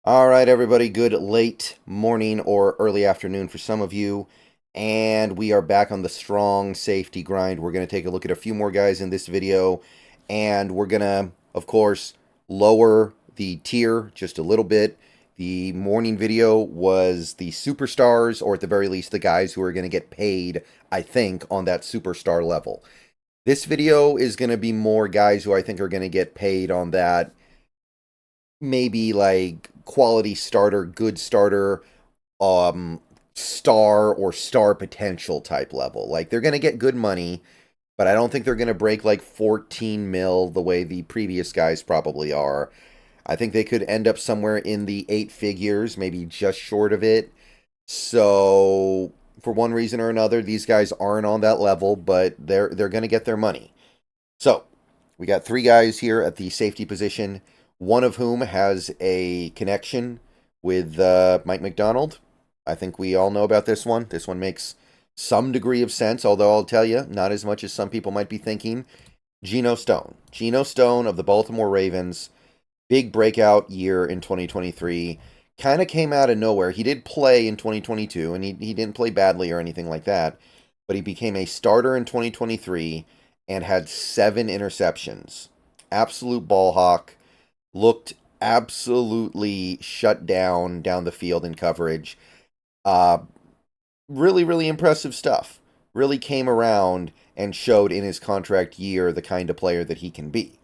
All right, everybody, good late morning or early afternoon for some of you. And we are back on the strong safety grind. We're going to take a look at a few more guys in this video. And we're going to, of course, lower the tier just a little bit. The morning video was the superstars, or at the very least, the guys who are going to get paid, I think, on that superstar level. This video is going to be more guys who I think are going to get paid on that maybe like quality starter, good starter, star or star potential type level. Like they're gonna get good money, but I don't think they're gonna break like 14 mil the way the previous guys probably are. I think they could end up somewhere in the 8 figures, maybe just short of it. So for one reason or another, these guys aren't on that level, but they're gonna get their money. So we got three guys here at the safety position, one of whom has a connection with Mike Macdonald. I think we all know about this one. This one makes some degree of sense, although I'll tell you, not as much as some people might be thinking. Gino Stone. Gino Stone of the Baltimore Ravens. Big breakout year in 2023. Kind of came out of nowhere. He did play in 2022, and he didn't play badly or anything like that, but he became a starter in 2023 and had 7 interceptions. Absolute ball hawk. Looked absolutely shut down the field in coverage. Uh, really impressive stuff. Really came around and showed in his contract year the kind of player that he can be.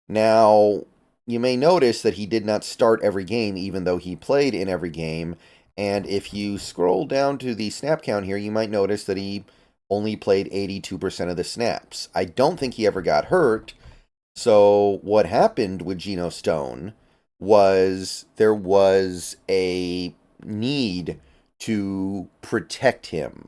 Now, you may notice that he did not start every game, even though he played in every game. And if you scroll down to the snap count here, you might notice that he only played 82% of the snaps. I don't think he ever got hurt. So what happened with Gino Stone was there was a need to protect him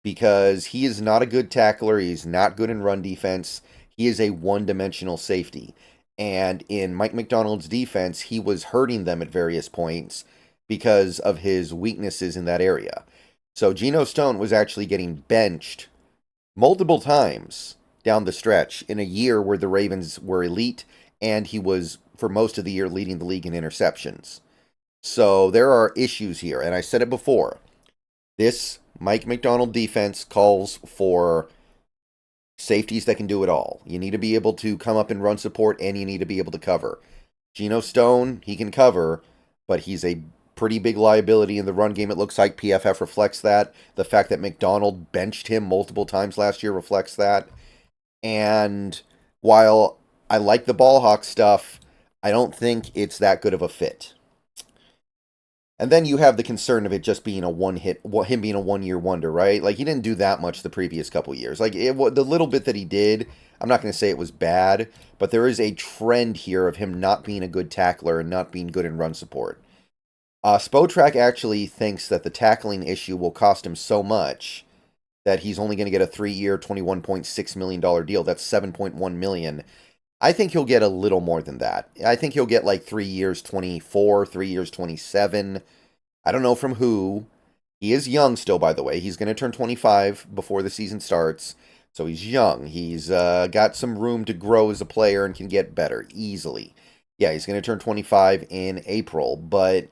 because he is not a good tackler. He's not good in run defense. He is a one-dimensional safety. And in Mike Macdonald's defense, he was hurting them at various points because of his weaknesses in that area. So Gino Stone was actually getting benched multiple times down the stretch in a year where the Ravens were elite, and he was, for most of the year, leading the league in interceptions. So there are issues here, and I said it before. This Mike Macdonald defense calls for safeties that can do it all. You need to be able to come up and run support, and you need to be able to cover. Gino Stone, he can cover, but he's a pretty big liability in the run game. It looks like PFF reflects that. The fact that Macdonald benched him multiple times last year reflects that. And while I like the ball hawk stuff, I don't think it's that good of a fit. And then you have the concern of it just being a one hit, him being a 1 year wonder, right? Like he didn't do that much the previous couple years. Like the little bit that he did, I'm not going to say it was bad, but there is a trend here of him not being a good tackler and not being good in run support. Spotrac actually thinks that the tackling issue will cost him so much that he's only going to get a 3 year, $21.6 million deal. That's $7.1 million. I think he'll get a little more than that. I think he'll get like 3 years, 24, 3 years, 27. I don't know from who. He is young still, by the way. He's going to turn 25 before the season starts. So he's young. He's got some room to grow as a player and can get better easily. Yeah, he's going to turn 25 in April, but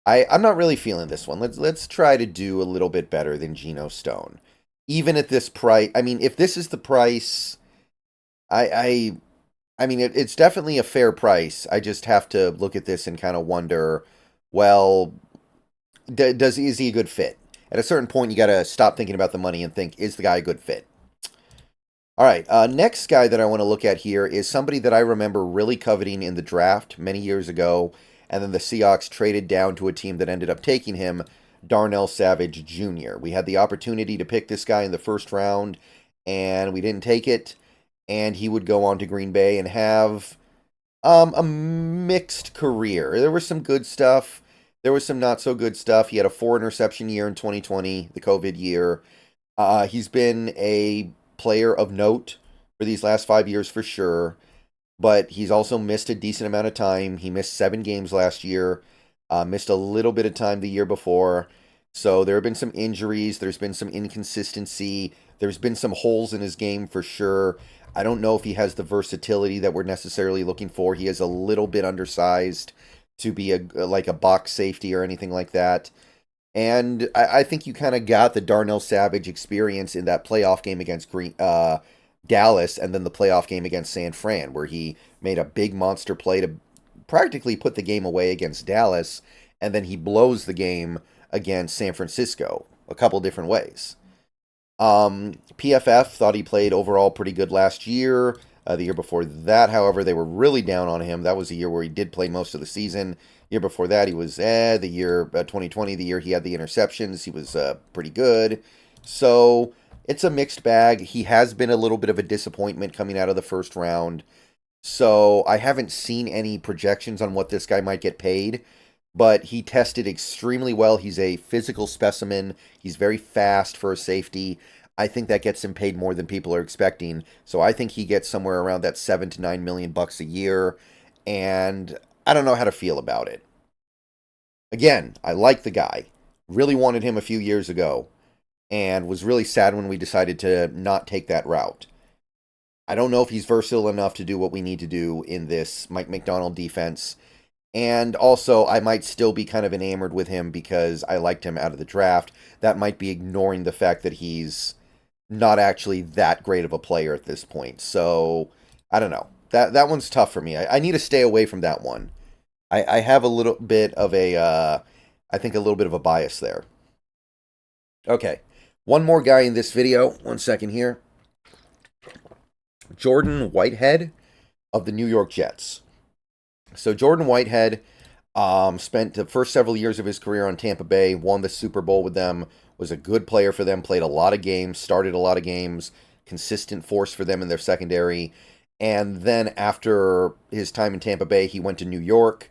I'm not really feeling this one. Let's try to do a little bit better than Gino Stone. Even at this price, I mean, if this is the price, I mean, it's definitely a fair price. I just have to look at this and kind of wonder, well, is he a good fit? At a certain point, you got to stop thinking about the money and think, is the guy a good fit? All right, next guy that I want to look at here is somebody that I remember really coveting in the draft many years ago, and then the Seahawks traded down to a team that ended up taking him, Darnell Savage Jr. We had the opportunity to pick this guy in the first round, and we didn't take it, and he would go on to Green Bay and have a mixed career. There was some good stuff. There was some not so good stuff. He had a 4 interception year in 2020, the COVID year. He's been a player of note for these last 5 years for sure, but he's also missed a decent amount of time. He missed 7 games last year, missed a little bit of time the year before. So there have been some injuries. There's been some inconsistency. There's been some holes in his game for sure. I don't know if he has the versatility that we're necessarily looking for. He is a little bit undersized to be like a box safety or anything like that. And I think you kind of got the Darnell Savage experience in that playoff game against Dallas, and then the playoff game against San Fran, where he made a big monster play to practically put the game away against Dallas, and then he blows the game against San Francisco a couple different ways. PFF thought he played overall pretty good last year. The year before that, however, they were really down on him. That was the year where he did play most of the season. Year before that, he was the year 2020, the year he had the interceptions, he was pretty good. So it's a mixed bag. He has been a little bit of a disappointment coming out of the first round. So I haven't seen any projections on what this guy might get paid, but he tested extremely well. He's a physical specimen. He's very fast for a safety. I think that gets him paid more than people are expecting. So I think he gets somewhere around that $7 to $9 million a year, and I don't know how to feel about it. Again, I like the guy. Really wanted him a few years ago, and was really sad when we decided to not take that route. I don't know if he's versatile enough to do what we need to do in this Mike Macdonald defense. And also, I might still be kind of enamored with him because I liked him out of the draft. That might be ignoring the fact that he's not actually that great of a player at this point. So, I don't know. That one's tough for me. I need to stay away from that one. I have a little bit of I think a little bit of a bias there. Okay. One more guy in this video. 1 second here. Jordan Whitehead of the New York Jets. So Jordan Whitehead spent the first several years of his career on Tampa Bay, won the Super Bowl with them, was a good player for them, played a lot of games, started a lot of games, consistent force for them in their secondary. And then after his time in Tampa Bay, he went to New York,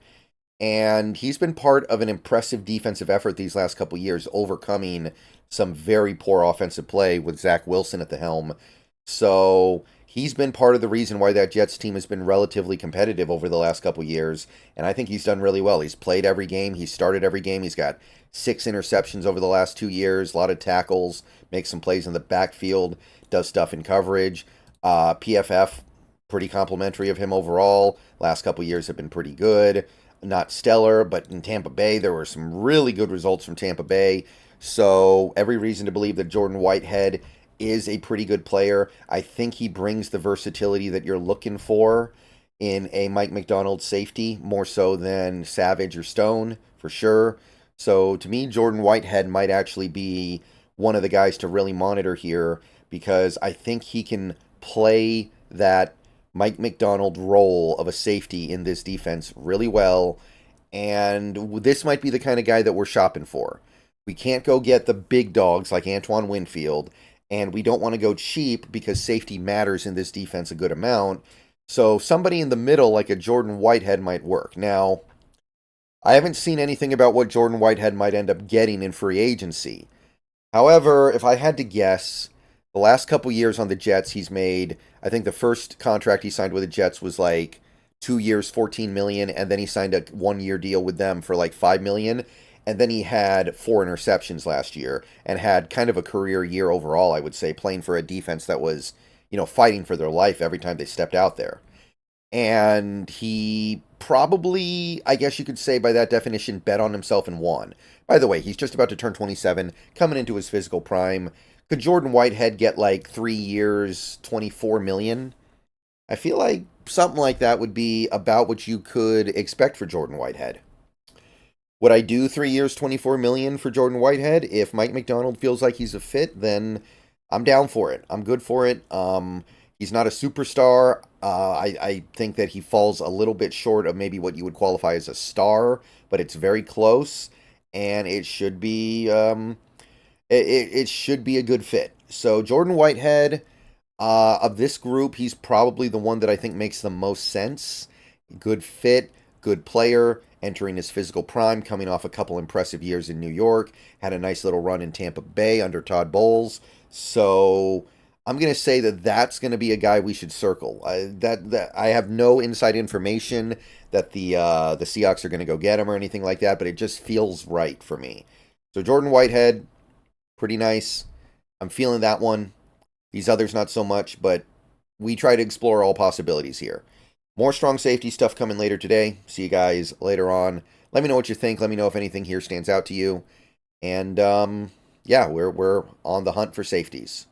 and he's been part of an impressive defensive effort these last couple years, overcoming some very poor offensive play with Zach Wilson at the helm. So he's been part of the reason why that Jets team has been relatively competitive over the last couple years, and I think he's done really well. He's played every game. He's started every game. He's got 6 interceptions over the last 2 years, a lot of tackles, makes some plays in the backfield, does stuff in coverage. PFF, pretty complimentary of him overall. Last couple years have been pretty good. Not stellar, but in Tampa Bay, there were some really good results from Tampa Bay. So every reason to believe that Jordan Whitehead is a pretty good player. I think he brings the versatility that you're looking for in a Mike Macdonald safety, more so than Savage or Stone, for sure. So to me, Jordan Whitehead might actually be one of the guys to really monitor here, because I think he can play that Mike Macdonald role of a safety in this defense really well. And this might be the kind of guy that we're shopping for. We can't go get the big dogs like Antoine Winfield, and we don't want to go cheap because safety matters in this defense a good amount. So somebody in the middle like a Jordan Whitehead might work. Now, I haven't seen anything about what Jordan Whitehead might end up getting in free agency. However, if I had to guess, the last couple years on the Jets, he's made, I think the first contract he signed with the Jets was like 2 years, $14 million, and then he signed a 1-year deal with them for like $5 million. And then he had 4 interceptions last year and had kind of a career year overall, I would say, playing for a defense that was, fighting for their life every time they stepped out there. And he probably, I guess you could say by that definition, bet on himself and won. By the way, he's just about to turn 27, coming into his physical prime. Could Jordan Whitehead get like 3 years, $24 million? I feel like something like that would be about what you could expect for Jordan Whitehead. Would I do 3 years, $24 million for Jordan Whitehead? If Mike Macdonald feels like he's a fit, then I'm down for it. I'm good for it. He's not a superstar. I think that he falls a little bit short of maybe what you would qualify as a star, but it's very close, and it should be it should be a good fit. So Jordan Whitehead, of this group, he's probably the one that I think makes the most sense. Good fit, good player, entering his physical prime, coming off a couple impressive years in New York, had a nice little run in Tampa Bay under Todd Bowles. So I'm going to say that that's going to be a guy we should circle. I have no inside information that the Seahawks are going to go get him or anything like that, but it just feels right for me. So Jordan Whitehead, pretty nice. I'm feeling that one. These others not so much, but we try to explore all possibilities here. More strong safety stuff coming later today. See you guys later on. Let me know what you think. Let me know if anything here stands out to you. And yeah, we're on the hunt for safeties.